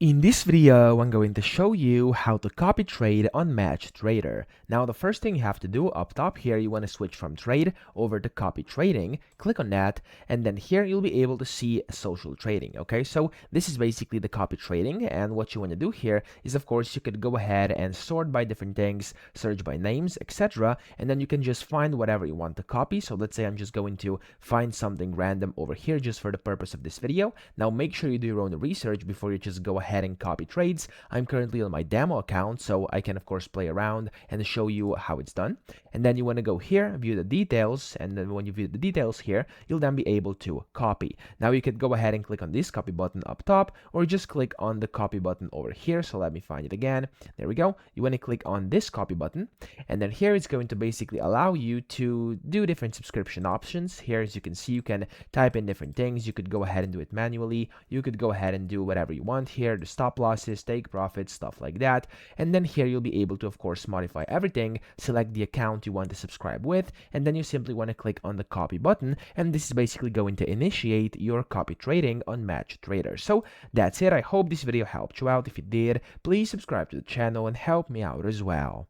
In this video, I'm going to show you how to copy trade on MatchTrader. Now, the first thing you have to do up top here, you want to switch from trade over to copy trading. Click on that, and then here you'll be able to see social trading. Okay, so this is basically the copy trading, and what you want to do here is, of course, you could go ahead and sort by different things, search by names, etc., and then you can just find whatever you want to copy. So let's say I'm just going to find something random over here just for the purpose of this video. Now, make sure you do your own research before you just go ahead and copy trades. I'm currently on my demo account, so I can of course play around and show you how it's done. And then you want to go here, view the details, and then when you view the details here, you'll then be able to copy. Now you could go ahead and click on this copy button up top, or just click on the copy button over here. So let me find it again. There we go. You want to click on this copy button, and then here it's going to basically allow you to do different subscription options. Here, as you can see, you can type in different things. You could go ahead and do it manually. You could go ahead and do whatever you want here, the stop losses, take profits, stuff like that. And then here you'll be able to, of course, modify everything, select the account you want to subscribe with, and then you simply want to click on the copy button, and this is basically going to initiate your copy trading on MatchTrader. So that's it. I hope this video helped you out. If it did, please subscribe to the channel and help me out as well.